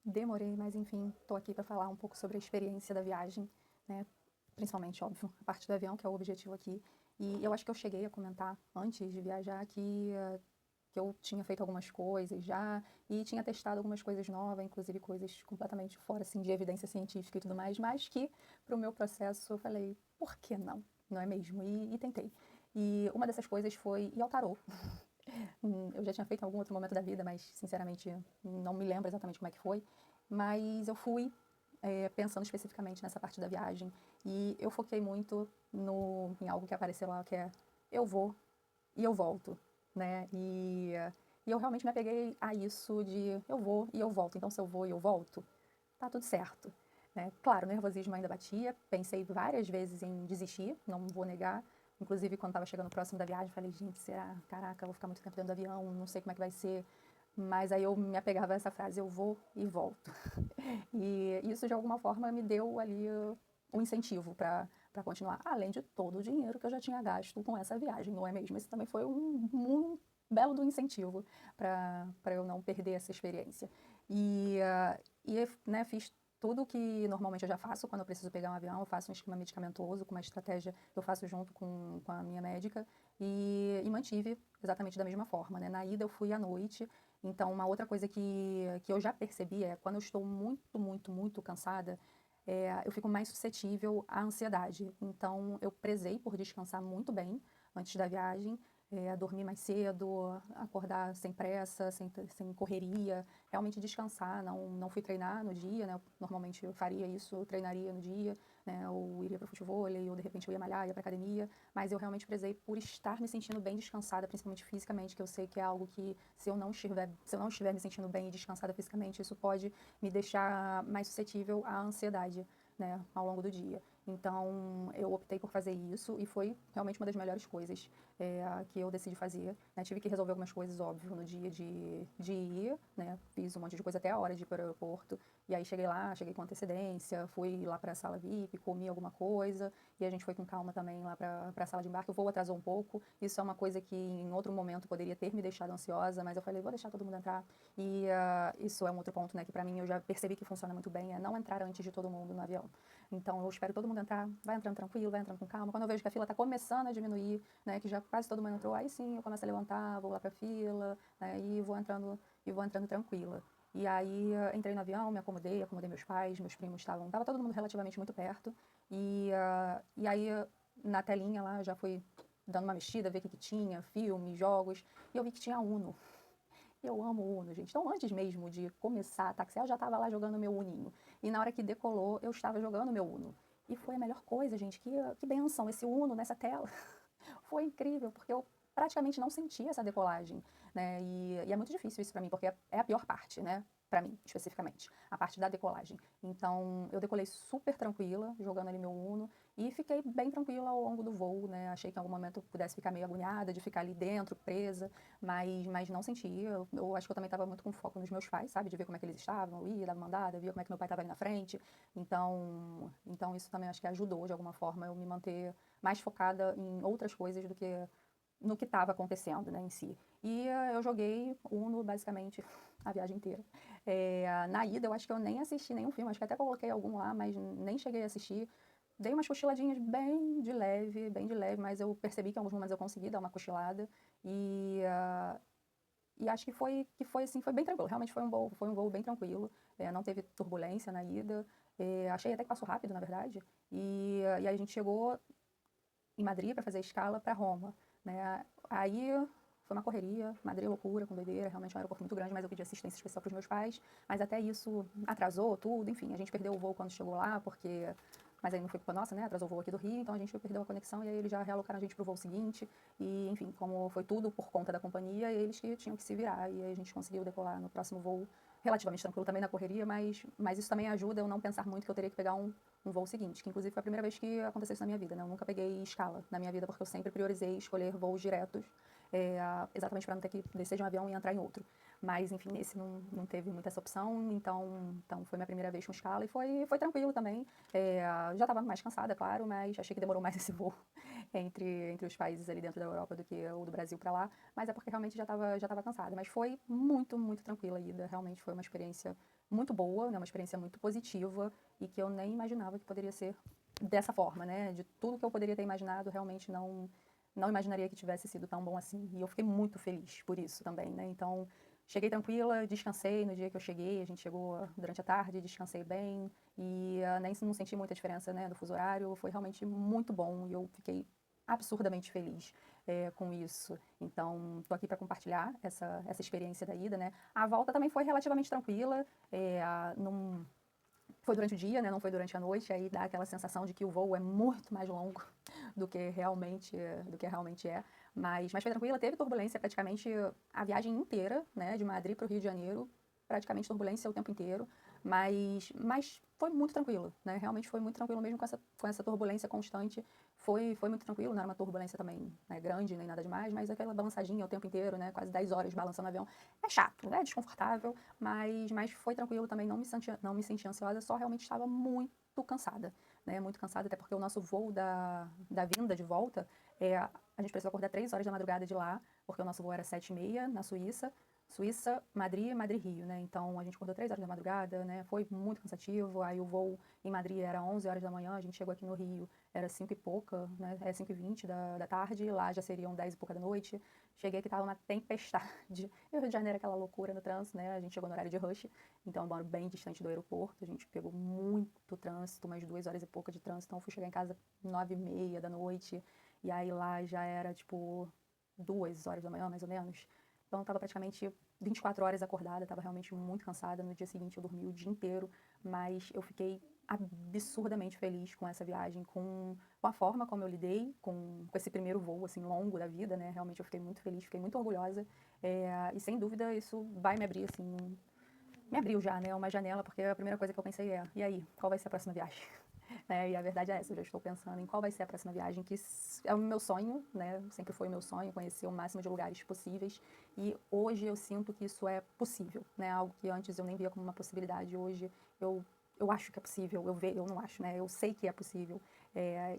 Demorei, mas enfim, tô aqui para falar um pouco sobre a experiência da viagem, né? Principalmente, óbvio, a parte do avião, que é o objetivo aqui. E eu acho que eu cheguei a comentar antes de viajar que eu tinha feito algumas coisas já e tinha testado algumas coisas novas, inclusive coisas completamente fora assim, de evidência científica e tudo mais, mas que para o meu processo eu falei, por que não? Não é mesmo? E tentei. E uma dessas coisas foi ir ao tarô. Eu já tinha feito em algum outro momento da vida, mas sinceramente não me lembro exatamente como é que foi. Mas eu fui pensando especificamente nessa parte da viagem e eu foquei muito em algo que apareceu lá, que é eu vou e eu volto, né? E eu realmente me apeguei a isso de eu vou e eu volto. Então, se eu vou e eu volto, tá tudo certo. Né? Claro, o nervosismo ainda batia, pensei várias vezes em desistir, não vou negar. Inclusive, quando estava chegando próximo da viagem, falei, gente, será? Caraca, eu vou ficar muito tempo dentro do avião, não sei como é que vai ser. Mas aí eu me apegava a essa frase, eu vou e volto. E isso, de alguma forma, me deu ali um incentivo para continuar, além de todo o dinheiro que eu já tinha gasto com essa viagem, não é mesmo? Esse também foi um belo do incentivo para eu não perder essa experiência. E né, fiz tudo que normalmente eu já faço quando eu preciso pegar um avião, eu faço um esquema medicamentoso com uma estratégia que eu faço junto com a minha médica e mantive exatamente da mesma forma, né? Na ida eu fui à noite, então uma outra coisa que eu já percebi é quando eu estou muito, muito, muito cansada, eu fico mais suscetível à ansiedade. Então eu prezei por descansar muito bem antes da viagem, dormir mais cedo, acordar sem pressa, sem correria, realmente descansar. Não fui treinar no dia, né? Normalmente eu faria isso, eu treinaria no dia, né? Ou iria para o futevôlei, ou de repente eu ia malhar, ia para academia. Mas eu realmente prezei por estar me sentindo bem descansada, principalmente fisicamente, que eu sei que é algo que se eu não estiver me sentindo bem e descansada fisicamente, isso pode me deixar mais suscetível à ansiedade, né, ao longo do dia. Então, eu optei por fazer isso e foi realmente uma das melhores coisas que eu decidi fazer. Né? Tive que resolver algumas coisas, óbvio, no dia de ir, né? Fiz um monte de coisa até a hora de ir para o aeroporto. E aí cheguei lá, cheguei com antecedência, fui lá para a sala VIP, comi alguma coisa e a gente foi com calma também lá para a sala de embarque. O voo atrasou um pouco. Isso é uma coisa que em outro momento poderia ter me deixado ansiosa, mas eu falei, vou deixar todo mundo entrar. E isso é um outro ponto, né, que para mim eu já percebi que funciona muito bem, é não entrar antes de todo mundo no avião. Então eu espero todo mundo entrar, vai entrando tranquilo, vai entrando com calma. Quando eu vejo que a fila está começando a diminuir, né, que já quase todo mundo entrou, aí sim eu começo a levantar, vou lá para a fila, né, e vou entrando tranquila. E aí entrei no avião, me acomodei meus pais, meus primos tava todo mundo relativamente muito perto. E aí na telinha lá já fui dando uma mexida, ver o que tinha, filmes, jogos, e eu vi que tinha Uno. Eu amo o Uno, gente. Então, antes mesmo de começar a taxiar, eu já estava lá jogando meu Uninho. E na hora que decolou, eu estava jogando meu Uno. E foi a melhor coisa, gente. Que benção esse Uno nessa tela. Foi incrível, porque eu praticamente não senti essa decolagem, né? E é muito difícil isso para mim, porque é a pior parte, né? Para mim, especificamente, a parte da decolagem. Então, eu decolei super tranquila, jogando ali meu Uno, e fiquei bem tranquila ao longo do voo, né? Achei que em algum momento eu pudesse ficar meio agoniada, de ficar ali dentro, presa, mas não senti. Eu acho que eu também estava muito com foco nos meus pais, sabe? De ver como é que eles estavam, eu ia, dava mandada, via como é que meu pai estava ali na frente. Então isso também acho que ajudou, de alguma forma, eu me manter mais focada em outras coisas do que no que estava acontecendo, né, em si. E eu joguei Uno basicamente a viagem inteira. Na ida eu acho que eu nem assisti nenhum filme, acho que até coloquei algum lá, mas nem cheguei a assistir. Dei umas cochiladinhas bem de leve, mas eu percebi que em alguns momentos eu consegui dar uma cochilada e acho que foi assim, foi bem tranquilo. Realmente foi um voo bem tranquilo. Não teve turbulência na ida. Achei até que passou rápido, na verdade. E aí a gente chegou em Madrid para fazer a escala para Roma, né? Aí foi uma correria, Madrid loucura, com doideira, realmente é um aeroporto muito grande, mas eu pedi assistência especial para os meus pais, mas até isso atrasou tudo, enfim, a gente perdeu o voo quando chegou lá, porque mas aí não foi culpa nossa, né? Atrasou o voo aqui do Rio, então a gente perdeu a conexão e aí eles já realocaram a gente pro voo seguinte. E, enfim, como foi tudo por conta da companhia, eles que tinham que se virar. E aí a gente conseguiu decolar no próximo voo relativamente tranquilo também na correria, mas isso também ajuda eu não pensar muito que eu teria que pegar um voo seguinte, que inclusive foi a primeira vez que aconteceu isso na minha vida, né? Eu nunca peguei escala na minha vida, porque eu sempre priorizei escolher voos diretos, exatamente para não ter que descer de um avião e entrar em outro. Mas, enfim, esse não teve muita essa opção, então foi minha primeira vez com escala e foi tranquilo também. Já estava mais cansada, claro, mas achei que demorou mais esse voo entre os países ali dentro da Europa do que o do Brasil para lá, mas é porque realmente já tava cansada. Mas foi muito, muito tranquila a ida, realmente foi uma experiência muito boa, né, uma experiência muito positiva e que eu nem imaginava que poderia ser dessa forma, né? De tudo que eu poderia ter imaginado, realmente não imaginaria que tivesse sido tão bom assim. E eu fiquei muito feliz por isso também, né? Então, cheguei tranquila, descansei no dia que eu cheguei, a gente chegou durante a tarde, descansei bem e nem não senti muita diferença, né, do fuso horário, foi realmente muito bom e eu fiquei absurdamente feliz com isso. Então, tô aqui para compartilhar essa experiência da ida, né? A volta também foi relativamente tranquila, não foi durante o dia, né? Não foi durante a noite, aí dá aquela sensação de que o voo é muito mais longo do que realmente é. Mas foi tranquila, teve turbulência praticamente a viagem inteira, né? De Madrid para o Rio de Janeiro, praticamente turbulência o tempo inteiro, mas foi muito tranquilo, né? Realmente foi muito tranquilo mesmo com essa turbulência constante. Foi muito tranquilo, não era uma turbulência também, né, grande, nem nada demais, mas aquela balançadinha o tempo inteiro, né? Quase 10 horas balançando o avião. É chato, é desconfortável, mas foi tranquilo também, não me senti ansiosa, só realmente estava muito cansada, né? Muito cansada, até porque o nosso voo da vinda de volta, a gente precisou acordar 3 horas da madrugada de lá, porque o nosso voo era 7h30 na Suíça, Madrid, Madrid-Rio, né? Então a gente acordou 3 horas da madrugada, né? Foi muito cansativo. Aí o voo em Madrid era 11 horas da manhã, a gente chegou aqui no Rio, era 5 e pouca, né? 5h20 da tarde, lá já seriam 10 e pouca da noite. Cheguei aqui, tava uma tempestade. E o Rio de Janeiro, aquela loucura no trânsito, né? A gente chegou no horário de rush, então eu moro bem distante do aeroporto. A gente pegou muito trânsito, umas 2 horas e pouca de trânsito. Então eu fui chegar em casa 9h30 da noite, e aí lá já era tipo 2 horas da manhã, mais ou menos. Então, eu estava praticamente 24 horas acordada, estava realmente muito cansada. No dia seguinte, eu dormi o dia inteiro, mas eu fiquei absurdamente feliz com essa viagem, com a forma como eu lidei com esse primeiro voo, assim, longo da vida, né? Realmente eu fiquei muito feliz, fiquei muito orgulhosa. E, sem dúvida, isso vai me abrir, assim, me abriu já, né? Uma janela, porque a primeira coisa que eu pensei e aí, qual vai ser a próxima viagem? E a verdade é essa, eu já estou pensando em qual vai ser a próxima viagem, que é o meu sonho, né? Sempre foi o meu sonho, conhecer o máximo de lugares possíveis. E hoje eu sinto que isso é possível, né? Algo que antes eu nem via como uma possibilidade. Hoje eu acho que é possível, eu não acho, né? Eu sei que é possível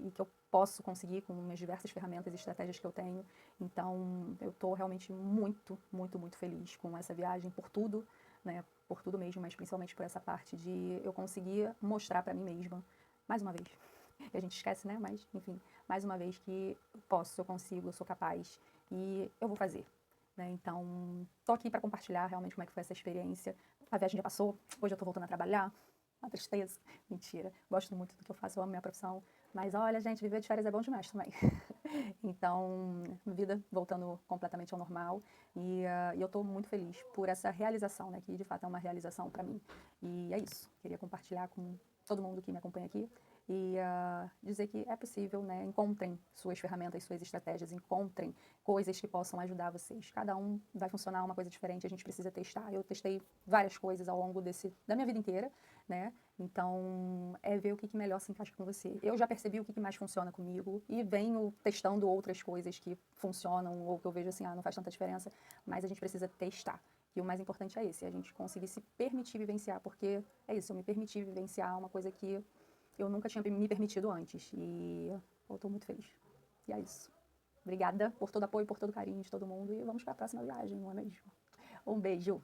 e que eu posso conseguir com as diversas ferramentas e estratégias que eu tenho. Então, eu estou realmente muito, muito, muito feliz com essa viagem, por tudo, né? Por tudo mesmo, mas principalmente por essa parte de eu conseguir mostrar para mim mesma mais uma vez. E a gente esquece, né? Mas, enfim, mais uma vez que eu posso, eu consigo, eu sou capaz e eu vou fazer. Né? Então, tô aqui para compartilhar realmente como é que foi essa experiência. A viagem já passou, hoje eu tô voltando a trabalhar. Uma tristeza. Mentira. Gosto muito do que eu faço, eu amo minha profissão. Mas olha, gente, viver de férias é bom demais também. Então, vida voltando completamente ao normal. E eu estou muito feliz por essa realização, né? Que de fato é uma realização para mim. E é isso. Queria compartilhar com todo mundo que me acompanha aqui e dizer que é possível, né? Encontrem suas ferramentas, suas estratégias, encontrem coisas que possam ajudar vocês. Cada um vai funcionar uma coisa diferente, a gente precisa testar. Eu testei várias coisas ao longo da minha vida inteira, né? Então, é ver o que melhor se encaixa com você. Eu já percebi o que mais funciona comigo e venho testando outras coisas que funcionam ou que eu vejo assim, não faz tanta diferença, mas a gente precisa testar. E o mais importante é esse, a gente conseguir se permitir vivenciar, porque é isso, eu me permiti vivenciar uma coisa que eu nunca tinha me permitido antes. E eu estou muito feliz. E é isso. Obrigada por todo o apoio, por todo o carinho de todo mundo. E vamos para a próxima viagem, não é mesmo? Um beijo.